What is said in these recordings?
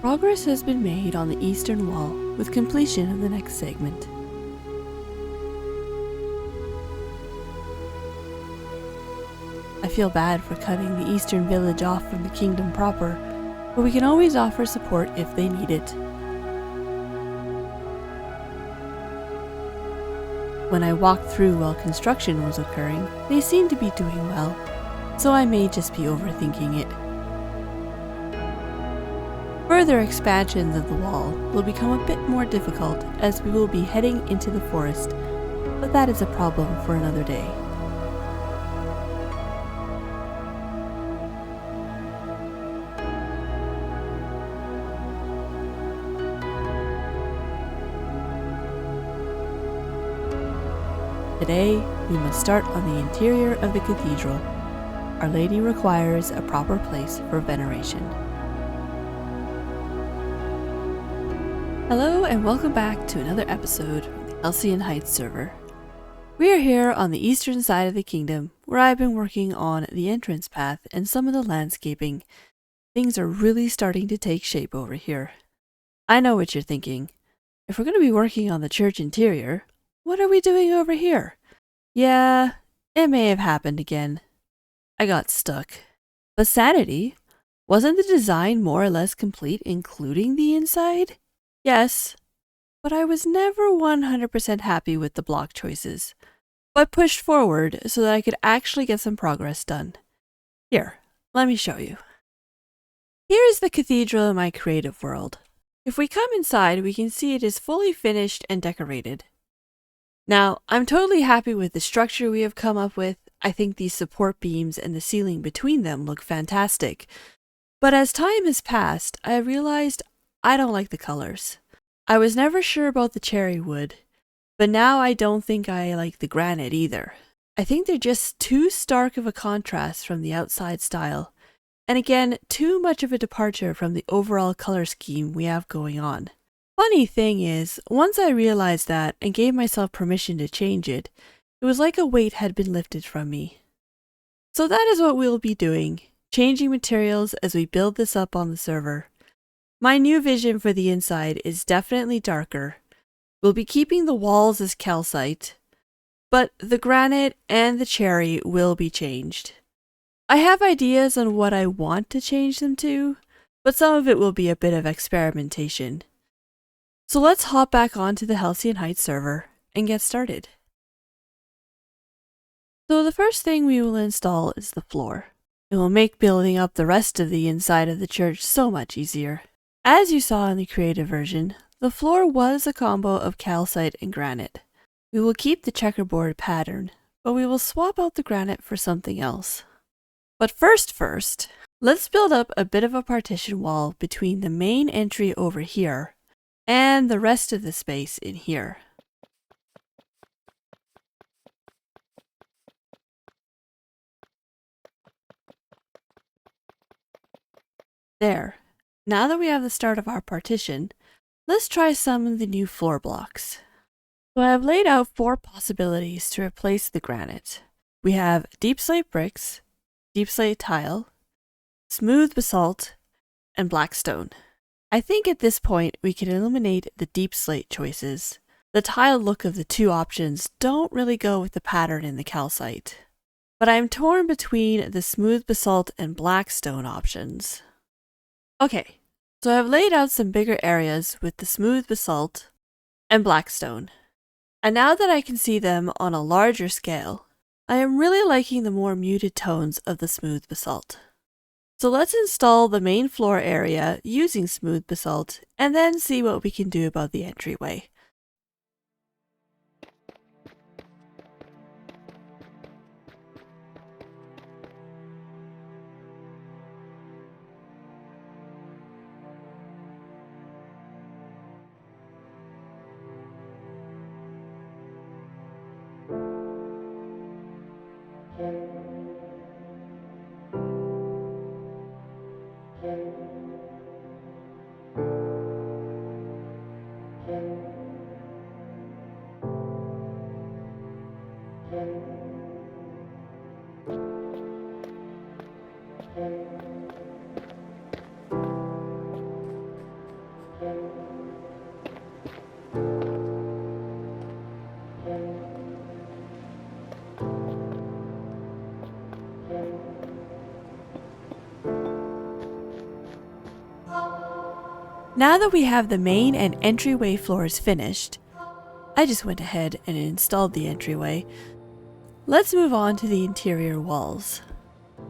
Progress has been made on the eastern wall with completion of the next segment. I feel bad for cutting the eastern village off from the kingdom proper, but we can always offer support if they need it. When I walked through while construction was occurring, they seemed to be doing well, so I may just be overthinking it. Further expansions of the wall will become a bit more difficult as we will be heading into the forest, but that is a problem for another day. Today, we must start on the interior of the cathedral. Our Lady requires a proper place for veneration. Hello and welcome back to another episode from the Halcyon Heights server. We are here on the eastern side of the kingdom, where I've been working on the entrance path and some of the landscaping. Things are really starting to take shape over here. I know what you're thinking. If we're going to be working on the church interior, what are we doing over here? Yeah, it may have happened again. I got stuck. But Saniti, wasn't the design more or less complete, including the inside? Yes, but I was never 100% happy with the block choices, but pushed forward so that I could actually get some progress done. Here, let me show you. Here is the cathedral in my creative world. If we come inside, we can see it is fully finished and decorated. Now, I'm totally happy with the structure we have come up with. I think these support beams and the ceiling between them look fantastic. But as time has passed, I realized I don't like the colors. I was never sure about the cherry wood, but now I don't think I like the granite either. I think they're just too stark of a contrast from the outside style, and again, too much of a departure from the overall color scheme we have going on. Funny thing is, once I realized that and gave myself permission to change it, it was like a weight had been lifted from me. So that is what we'll be doing, changing materials as we build this up on the server. My new vision for the inside is definitely darker. We'll be keeping the walls as calcite, but the granite and the cherry will be changed. I have ideas on what I want to change them to, but some of it will be a bit of experimentation. So let's hop back onto the Halcyon Heights server and get started. So the first thing we will install is the floor. It will make building up the rest of the inside of the church so much easier. As you saw in the creative version, the floor was a combo of calcite and granite. We will keep the checkerboard pattern, but we will swap out the granite for something else. But first, let's build up a bit of a partition wall between the main entry over here and the rest of the space in here. There. Now that we have the start of our partition, let's try some of the new floor blocks. So I have laid out 4 possibilities to replace the granite. We have deep slate bricks, deep slate tile, smooth basalt, and black stone. I think at this point we can eliminate the deep slate choices. The tile look of the 2 options don't really go with the pattern in the calcite. But I'm torn between the smooth basalt and black stone options. Okay, so I've laid out some bigger areas with the smooth basalt and black stone. And now that I can see them on a larger scale, I am really liking the more muted tones of the smooth basalt. So let's install the main floor area using smooth basalt and then see what we can do about the entryway. Now that we have the main and entryway floors finished, I just went ahead and installed the entryway. Let's move on to the interior walls.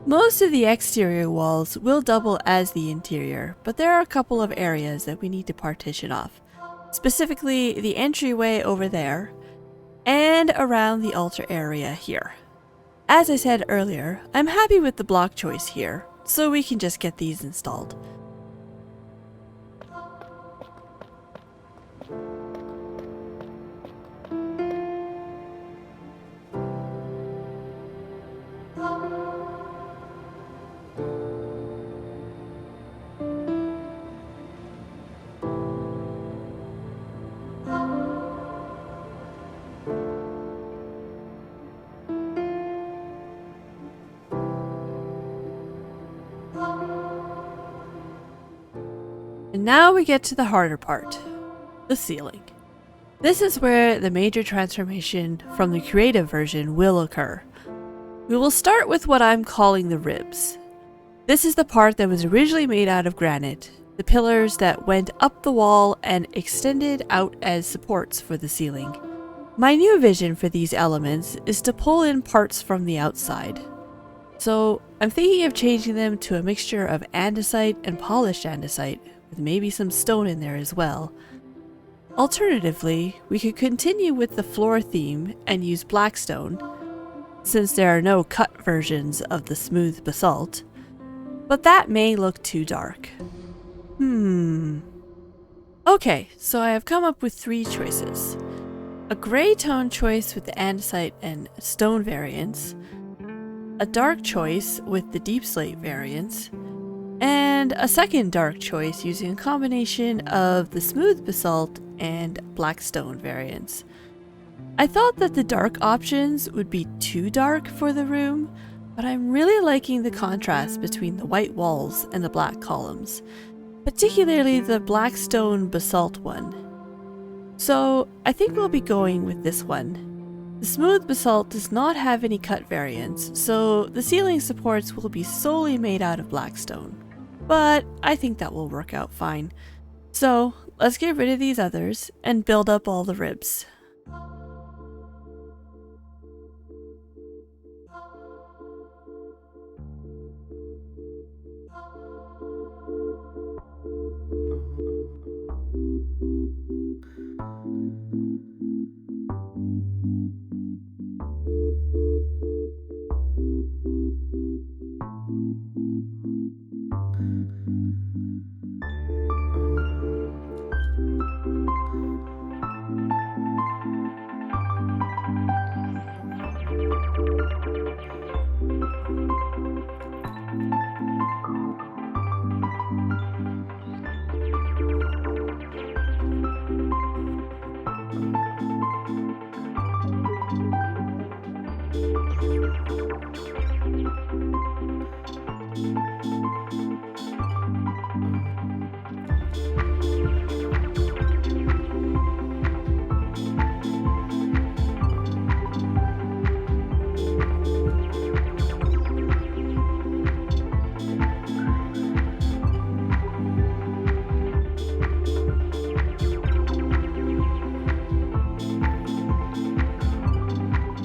Most of the exterior walls will double as the interior, but there are a couple of areas that we need to partition off. Specifically, the entryway over there, and around the altar area here. As I said earlier, I'm happy with the block choice here, so we can just get these installed. And now we get to the harder part, the ceiling. This is where the major transformation from the creative version will occur. We will start with what I'm calling the ribs. This is the part that was originally made out of granite, the pillars that went up the wall and extended out as supports for the ceiling. My new vision for these elements is to pull in parts from the outside. So I'm thinking of changing them to a mixture of andesite and polished andesite, with maybe some stone in there as well. Alternatively, we could continue with the floor theme and use blackstone, since there are no cut versions of the smooth basalt, but that may look too dark. Okay, so I have come up with 3 choices. A grey tone choice with the andesite and stone variants, a dark choice with the deep slate variants, and a second dark choice using a combination of the smooth basalt and blackstone variants. I thought that the dark options would be too dark for the room, but I'm really liking the contrast between the white walls and the black columns, particularly the blackstone basalt one. So I think we'll be going with this one. The smooth basalt does not have any cut variants, so the ceiling supports will be solely made out of blackstone. But I think that will work out fine. So let's get rid of these others and build up all the ribs.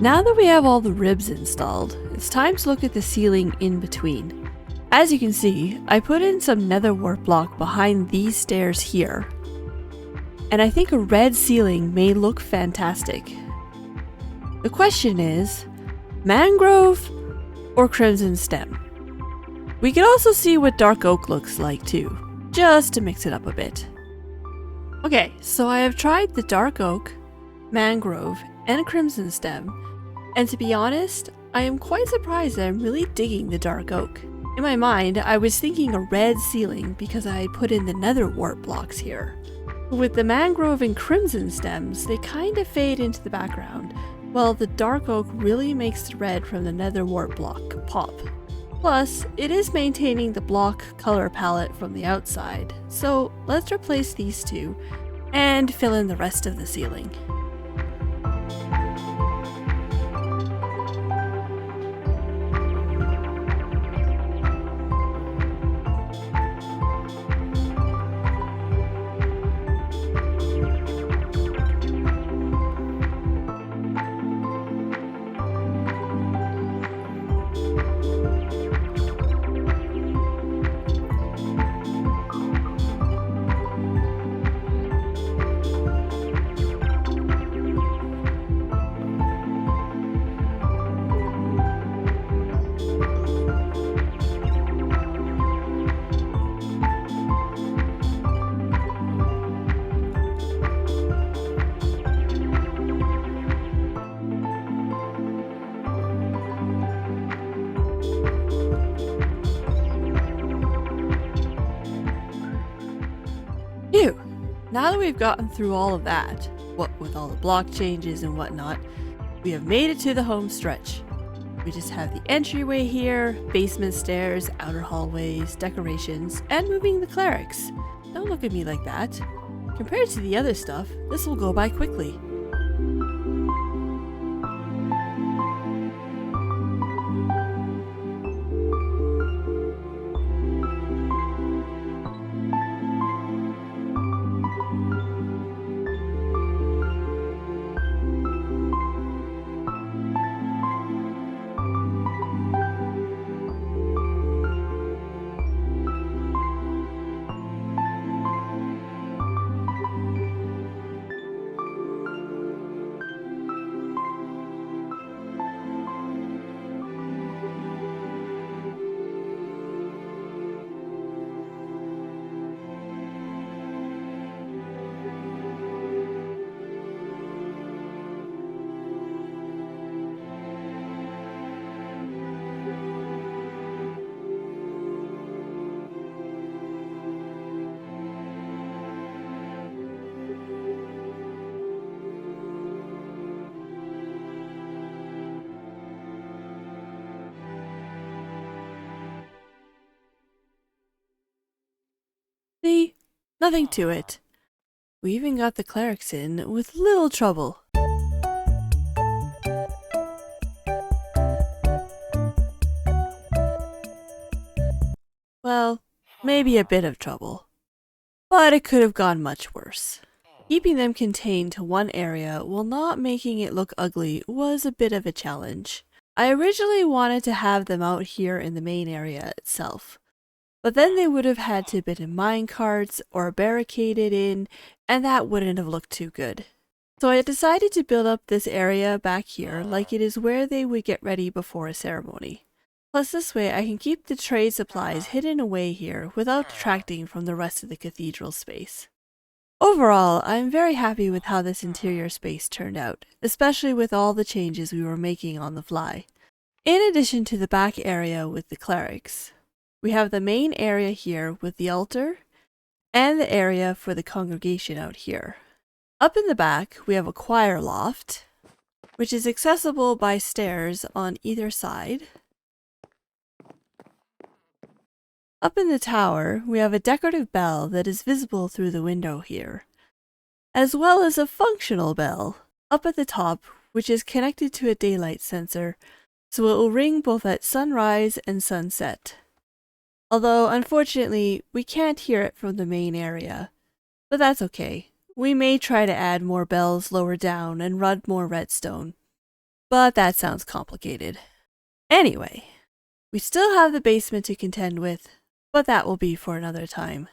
Now that we have all the ribs installed, it's time to look at the ceiling in between. As you can see, I put in some nether wart block behind these stairs here, and I think a red ceiling may look fantastic. The question is, mangrove or crimson stem? We could also see what dark oak looks like too, just to mix it up a bit. Okay, so I have tried the dark oak, mangrove, and crimson stem, and to be honest, I am quite surprised that I'm really digging the dark oak. In my mind, I was thinking a red ceiling because I put in the nether wart blocks here. But with the mangrove and crimson stems, they kind of fade into the background, while the dark oak really makes the red from the nether wart block pop. Plus, it is maintaining the block color palette from the outside, so let's replace these two and fill in the rest of the ceiling. now that we've gotten through all of that, what with all the block changes and whatnot, we have made it to the home stretch. We just have the entryway here, basement stairs, outer hallways, decorations, and moving the clerics. Don't look at me like that. Compared to the other stuff, this will go by quickly. See? Nothing to it. We even got the clerics in with little trouble. Well, maybe a bit of trouble. But it could have gone much worse. Keeping them contained to one area while not making it look ugly was a bit of a challenge. I originally wanted to have them out here in the main area itself. But then they would have had to have been in mine carts or barricaded in, and that wouldn't have looked too good. So I decided to build up this area back here like it is where they would get ready before a ceremony. Plus this way I can keep the trade supplies hidden away here without detracting from the rest of the cathedral space. Overall, I'm very happy with how this interior space turned out, especially with all the changes we were making on the fly. In addition to the back area with the clerics, we have the main area here with the altar, and the area for the congregation out here. Up in the back, we have a choir loft, which is accessible by stairs on either side. Up in the tower, we have a decorative bell that is visible through the window here, as well as a functional bell up at the top, which is connected to a daylight sensor, so it will ring both at sunrise and sunset. Although, unfortunately, we can't hear it from the main area. But that's okay. We may try to add more bells lower down and run more redstone. But that sounds complicated. Anyway, we still have the basement to contend with, but that will be for another time.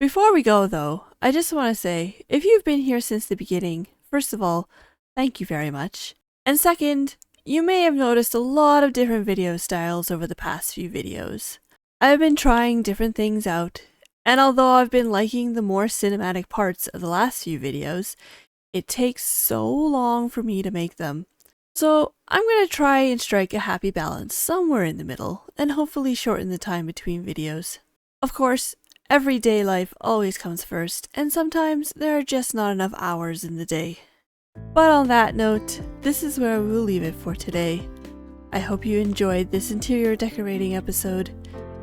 Before we go though, I just want to say, if you've been here since the beginning, first of all, thank you very much. And second, you may have noticed a lot of different video styles over the past few videos. I've been trying different things out, and although I've been liking the more cinematic parts of the last few videos, it takes so long for me to make them. So I'm going to try and strike a happy balance somewhere in the middle, and hopefully shorten the time between videos. Of course, everyday life always comes first, and sometimes there are just not enough hours in the day. But on that note, this is where we will leave it for today. I hope you enjoyed this interior decorating episode.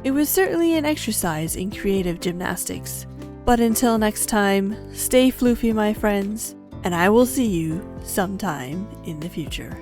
It was certainly an exercise in creative gymnastics. But until next time, stay floofy my friends, and I will see you sometime in the future.